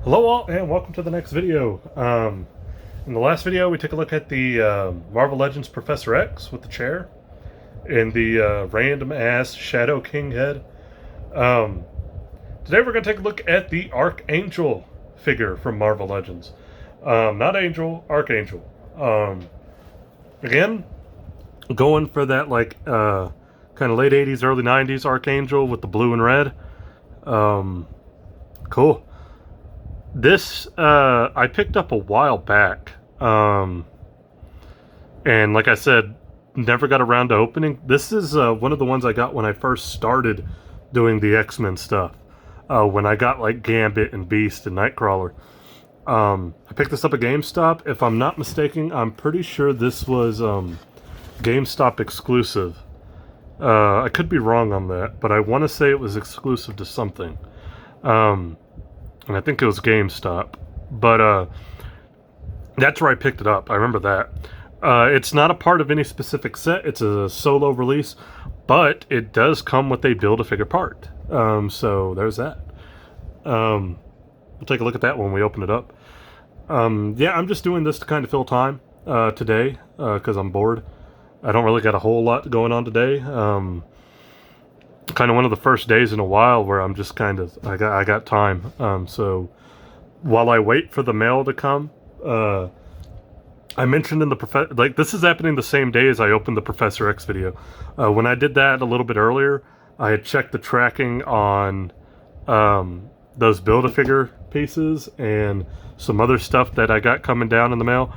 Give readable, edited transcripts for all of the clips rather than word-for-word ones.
Hello all, and welcome to the next video. In the last video, we took a look at the Marvel Legends Professor X with the chair and the random-ass Shadow King head. Today we're going to take a look at the Archangel figure from Marvel Legends. Not Angel, Archangel. Again, going for that like kind of late 80s, early 90s Archangel with the blue and red. Cool. This I picked up a while back, and like I said, never got around to opening. This is one of the ones I got when I first started doing the X-Men stuff, when I got like Gambit and Beast and Nightcrawler. I picked this up at GameStop. If I'm not mistaken, I'm pretty sure this was GameStop exclusive. I could be wrong on that, but I want to say it was exclusive to something. And I think it was GameStop, but that's where I picked it up. I remember that. It's not a part of any specific set. It's a solo release, but it does come with a Build-A-Figure part. So there's that. We'll take a look at that when we open it up. Yeah, I'm just doing this to kind of fill time today because I'm bored. I don't really got a whole lot going on today. Kind of one of the first days in a while where I'm just kind of I got time. So while I wait for the mail to come, I mentioned in the like this is happening the same day as I opened the Professor X video. When I did that a little bit earlier, I had checked the tracking on those Build-A-Figure pieces and some other stuff that I got coming down in the mail,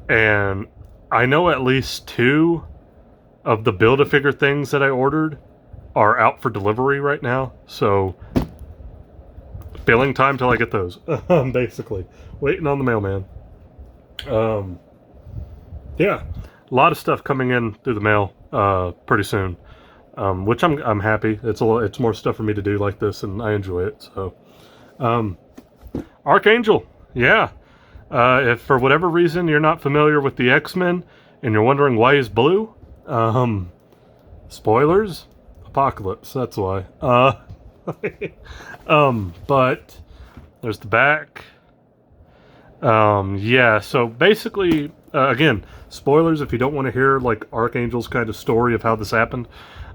and I know at least 2 of the Build-A-Figure things that I ordered are out for delivery right now, so filling time till I get those. Basically waiting on the mailman. Yeah, a lot of stuff coming in through the mail pretty soon, which I'm happy. It's more stuff for me to do like this, and I enjoy it. So Archangel, yeah. If for whatever reason you're not familiar with the X-Men and you're wondering why he's blue, spoilers, Apocalypse, that's why. But there's the back. Yeah, so basically, again, spoilers if you don't want to hear like Archangel's kind of story of how this happened,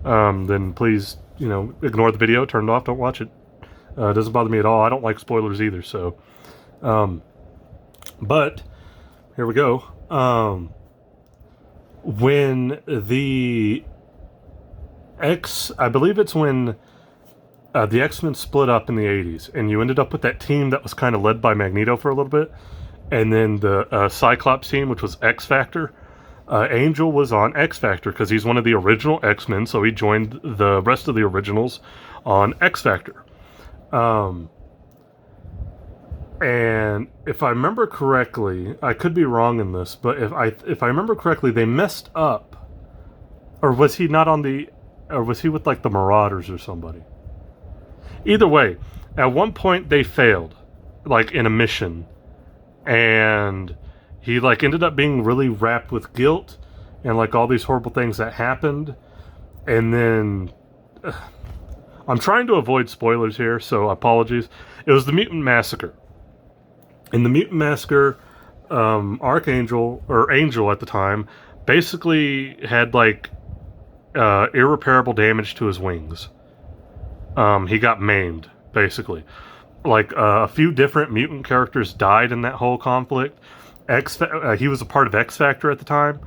then please, ignore the video, turn it off, don't watch it. It doesn't bother me at all. I don't like spoilers either, so. But here we go. When the I believe it's when the X-Men split up in the 80s, and you ended up with that team that was kind of led by Magneto for a little bit, and then the Cyclops team, which was X-Factor. Angel was on X-Factor because he's one of the original X-Men, so he joined the rest of the originals on X-Factor. And if I remember correctly, I could be wrong in this, but if I remember correctly, they messed up. Or was he not on the... Or was he with like the Marauders or somebody? Either way, at one point they failed, like in a mission, and he like ended up being really wrapped with guilt and like all these horrible things that happened. And then I'm trying to avoid spoilers here, so apologies. It was the Mutant Massacre. In the Mutant Massacre, Archangel, or Angel at the time, basically had like irreparable damage to his wings. He got maimed, basically. Like a few different mutant characters died in that whole conflict. He was a part of X-Factor at the time.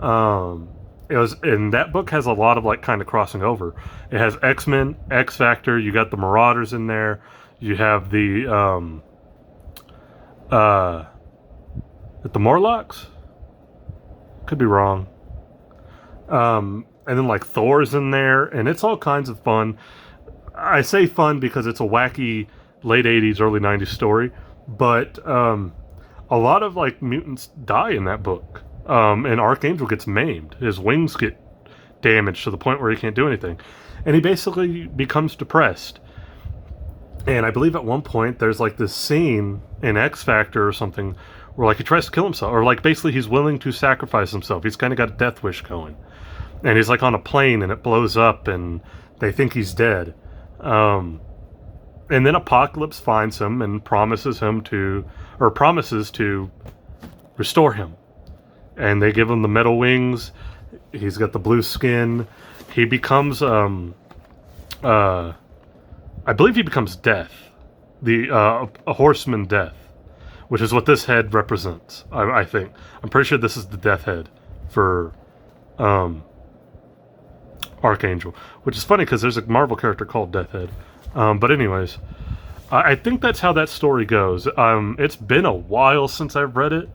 And that book has a lot of like kind of crossing over. It has X-Men, X-Factor. You got the Marauders in there. You have the Morlocks. Could be wrong. And then like Thor's in there, and it's all kinds of fun. I say fun because it's a wacky late 80s, early 90s story, but a lot of like mutants die in that book. And Archangel gets maimed. His wings get damaged to the point where he can't do anything. And he basically becomes depressed. And I believe at one point there's like this scene in X-Factor or something where like he tries to kill himself, or like basically he's willing to sacrifice himself. He's kind of got a death wish going. And he's like on a plane and it blows up and they think he's dead. And then Apocalypse finds him and promises to restore him. And they give him the metal wings. He's got the blue skin. He becomes, I believe he becomes Death, a horseman Death, which is what this head represents. I think. I'm pretty sure this is the Death head for Archangel, which is funny because there's a Marvel character called Death Head. But anyways, I think that's how that story goes. It's been a while since I've read it.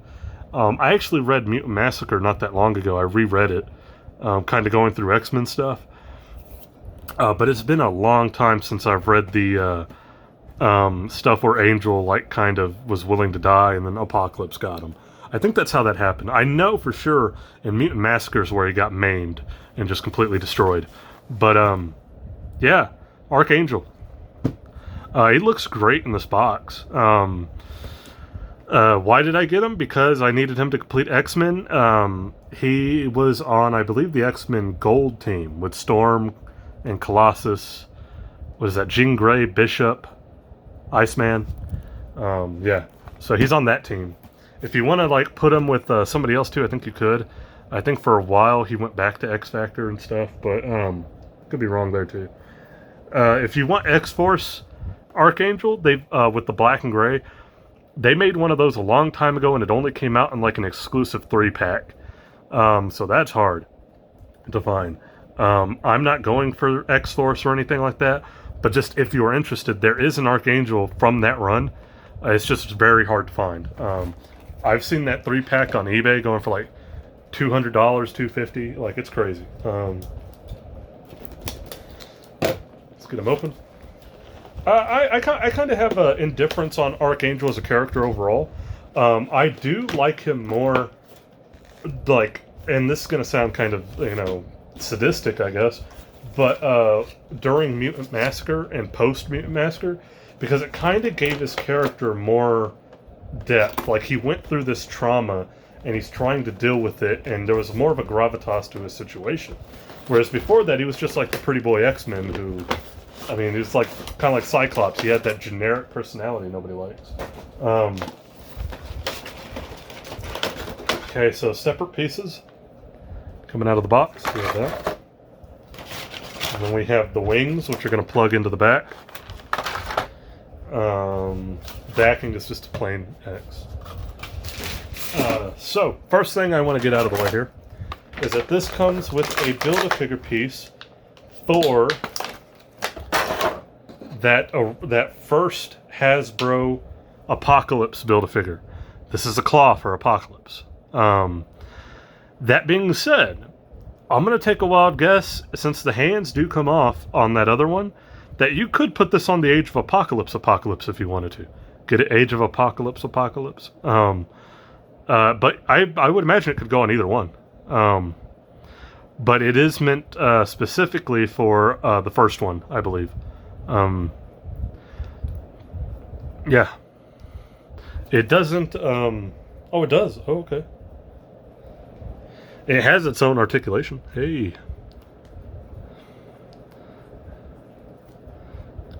I actually read Mutant Massacre not that long ago. I reread it, kind of going through X-Men stuff. But it's been a long time since I've read the stuff where Angel kind of was willing to die and then Apocalypse got him. I think that's how that happened. I know for sure in Mutant Massacre is where he got maimed and just completely destroyed. But yeah, Archangel. He looks great in this box. Why did I get him? Because I needed him to complete X-Men. He was on, I believe, the X-Men Gold team with Storm and Colossus. What is that? Jean Grey, Bishop, Iceman. Yeah, so he's on that team. If you want to put him with somebody else too, I think you could. I think for a while he went back to X Factor and stuff, but could be wrong there too. If you want X-Force Archangel, they with the black and gray, they made one of those a long time ago, and it only came out in an exclusive 3-pack. So that's hard to find. I'm not going for X-Force or anything like that, but just if you are interested, there is an Archangel from that run. It's just very hard to find. I've seen that 3-pack on eBay going for $200, $250. It's crazy. Let's get them open. I kind of have an indifference on Archangel as a character overall. I do like him more, and this is going to sound kind of, sadistic, I guess, but during Mutant Massacre and post-Mutant Massacre, because it kind of gave his character more depth. He went through this trauma, and he's trying to deal with it, and there was more of a gravitas to his situation. Whereas before that, he was just like the pretty boy X-Men who... he was kind of like Cyclops. He had that generic personality nobody likes. Okay, so separate pieces coming out of the box. We have that. And then we have the wings, which are going to plug into the back. Backing is just a plain X. So, first thing I want to get out of the way here is that this comes with a Build-A-Figure piece for that first Hasbro Apocalypse Build-A-Figure. This is a claw for Apocalypse. That being said, I'm going to take a wild guess, since the hands do come off on that other one, that you could put this on the Age of Apocalypse if you wanted to. Get it Age of Apocalypse. But I would imagine it could go on either one. But it is meant specifically for the first one, I believe. Yeah. It doesn't, oh, it does. Oh, okay. It has its own articulation. Hey.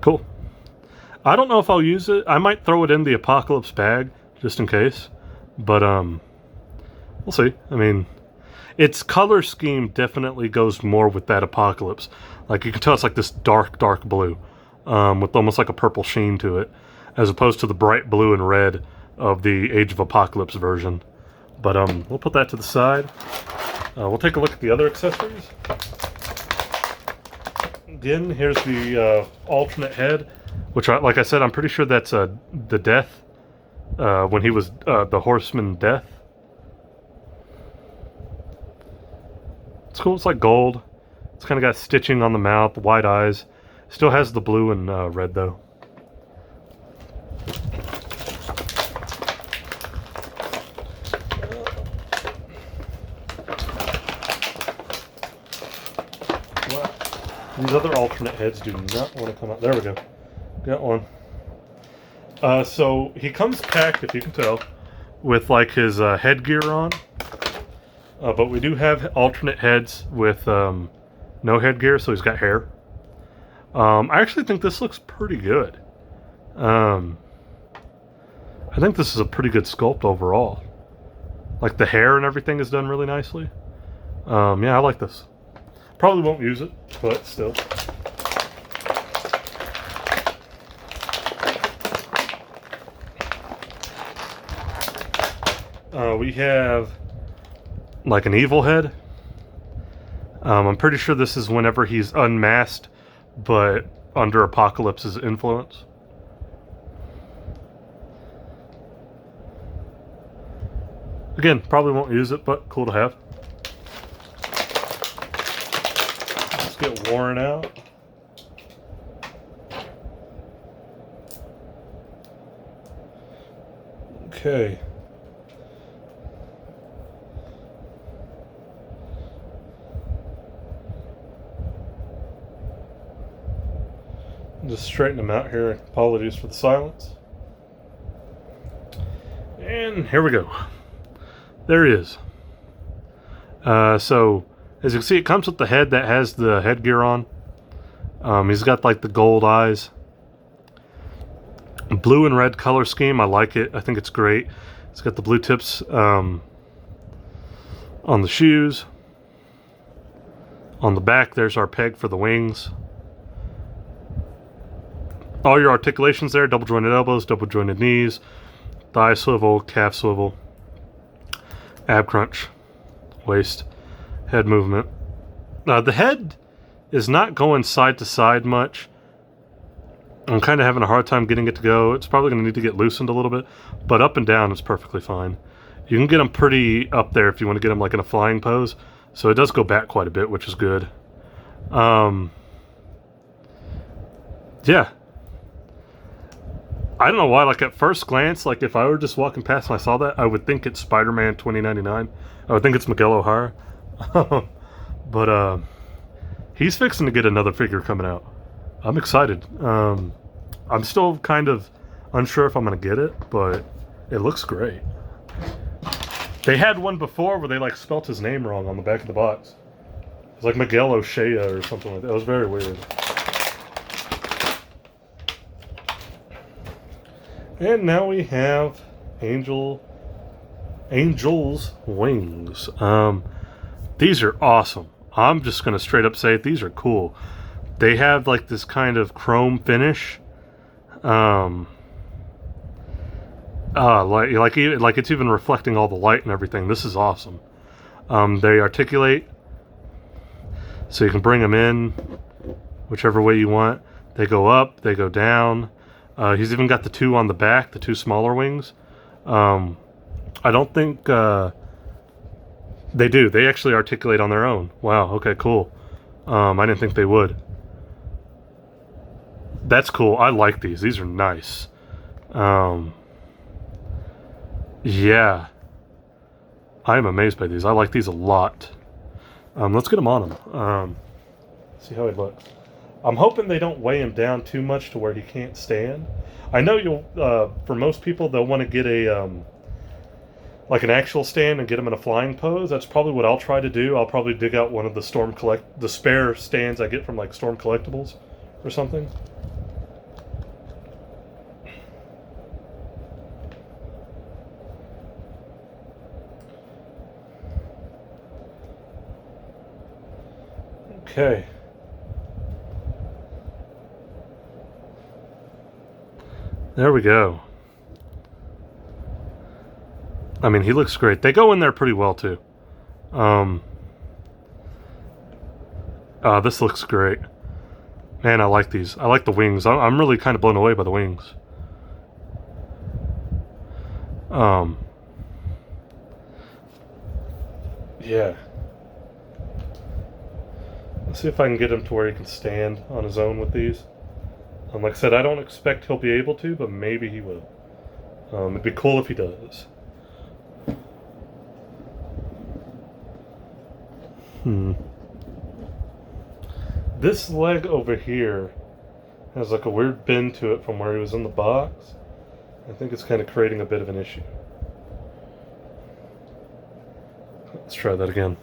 Cool. I don't know if I'll use it. I might throw it in the Apocalypse bag, just in case. But, we'll see. Its color scheme definitely goes more with that Apocalypse. You can tell it's this dark, dark blue. With almost a purple sheen to it, as opposed to the bright blue and red of the Age of Apocalypse version. But we'll put that to the side. We'll take a look at the other accessories. Again, here's the alternate head, which, like I said, I'm pretty sure that's the Death, when he was the Horseman Death. It's cool. It's gold. It's kind of got stitching on the mouth, wide eyes. Still has the blue and red, though. These other alternate heads do not want to come out. There we go. Got one. So he comes packed, if you can tell, with his headgear on. But we do have alternate heads with no headgear, so he's got hair. I actually think this looks pretty good. I think this is a pretty good sculpt overall. Like the hair and everything is done really nicely. Yeah, I like this. Probably won't use it, but still. We have like an evil head. I'm pretty sure this is whenever he's unmasked, but under Apocalypse's influence. Again, probably won't use it, but cool to have. Let's get Warren out. Okay. Just straighten them out here. Apologies for the silence. And here we go. There he is. So, as you can see, it comes with the head that has the headgear on. He's got like the gold eyes. Blue and red color scheme. I like it. I think it's great. It's got the blue tips on the shoes. On the back, there's our peg for the wings. All your articulations there, double jointed elbows, double jointed knees, thigh swivel, calf swivel, ab crunch, waist, head movement. The head is not going side to side much. I'm kind of having a hard time getting it to go. It's probably going to need to get loosened a little bit, but up and down is perfectly fine. You can get them pretty up there if you want to get them like in a flying pose. So it does go back quite a bit, which is good. Yeah. I don't know why, like at first glance, like if I were just walking past and I saw that, I would think it's Spider-Man 2099. I would think it's Miguel O'Hara. But he's fixing to get another figure coming out. I'm excited. I'm still kind of unsure if I'm going to get it, but it looks great. They had one before where they like spelt his name wrong on the back of the box. It was like Miguel O'Shea or something like that. It was very weird. And now we have Angel's wings. These are awesome. I'm just gonna straight up say these are cool. They have like this kind of chrome finish. Like it's even reflecting all the light and everything. This is awesome. They articulate, so you can bring them in whichever way you want. They go up, they go down. He's even got the two on the back, the two smaller wings. I don't think they do. They actually articulate on their own. Wow, okay, cool. I didn't think they would. That's cool. I like these. These are nice. Yeah. I am amazed by these. I like these a lot. Let's get him on him. See how he looks. I'm hoping they don't weigh him down too much to where he can't stand. I know you'll, for most people, they'll want to get a, like an actual stand and get him in a flying pose. That's probably what I'll try to do. I'll probably dig out one of the the spare stands I get from like Storm Collectibles or something. Okay. There we go. I mean, he looks great. They go in there pretty well, too. This looks great. Man, I like these. I like the wings. I'm really kind of blown away by the wings. Yeah. Let's see if I can get him to where he can stand on his own with these. Like I said, I don't expect he'll be able to, but maybe he will. It'd be cool if he does. This leg over here has like a weird bend to it from where he was in the box. I think it's kind of creating a bit of an issue. Let's try that again.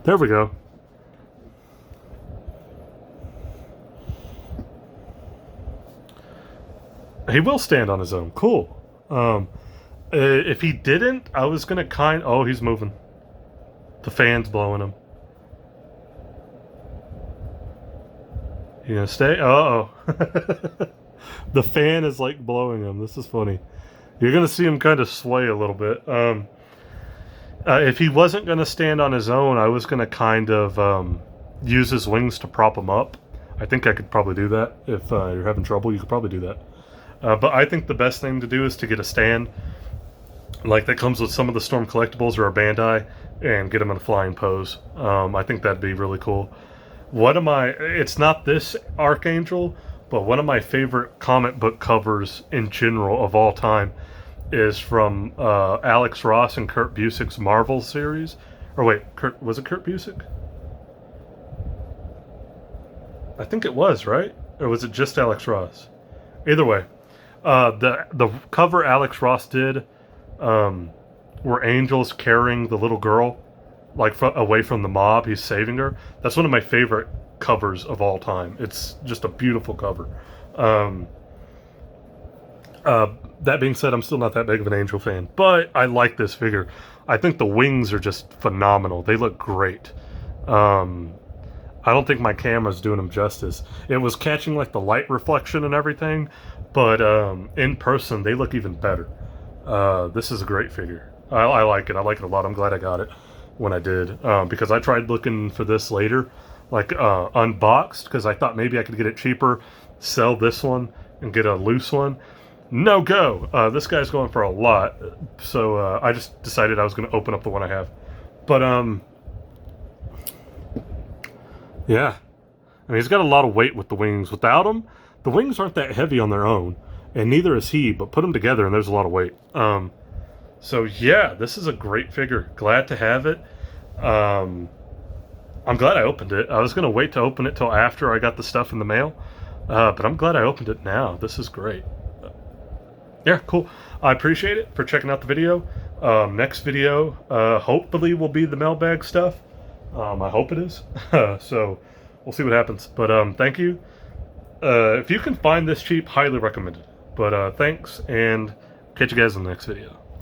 There we go. He will stand on his own. Cool. If he didn't, I was gonna oh, he's moving. The fan's blowing him. You gonna stay? Uh-oh. The fan is like blowing him. This is funny. You're gonna see him kind of sway a little bit. If he wasn't gonna stand on his own, I was gonna kind of use his wings to prop him up. I think I could probably do that. If you're having trouble, you could probably do that. But I think the best thing to do is to get a stand, like that comes with some of the Storm collectibles or a Bandai, and get him in a flying pose. I think that'd be really cool. It's not this Archangel, but one of my favorite comic book covers in general of all time is from Alex Ross and Kurt Busiek's Marvel series. Or wait, was it Kurt Busiek? I think it was, right? Or was it just Alex Ross? Either way, the cover Alex Ross did, where Angel's carrying the little girl, like away from the mob, he's saving her. That's one of my favorite covers of all time. It's just a beautiful cover. That being said, I'm still not that big of an Angel fan, but I like this figure. I think the wings are just phenomenal. They look great. I don't think my camera's doing them justice. It was catching like the light reflection and everything, but in person they look even better. This is a great figure. I like it. I like it a lot. I'm glad I got it when I did, because I tried looking for this later, like unboxed, because I thought maybe I could get it cheaper, sell this one, and get a loose one. No go. This guy's going for a lot, so I just decided I was going to open up the one I have. But yeah, I mean, he's got a lot of weight with the wings. Without them, the wings aren't that heavy on their own, and neither is he, but put them together and there's a lot of weight. So yeah, this is a great figure. Glad to have it. I'm glad I opened it. I was going to wait to open it till after I got the stuff in the mail, but I'm glad I opened it now. This is great. Yeah, cool. I appreciate it for checking out the video. Next video, hopefully will be the mailbag stuff. I hope it is. So we'll see what happens. But thank you. If you can find this cheap, highly recommended. But thanks, and catch you guys in the next video.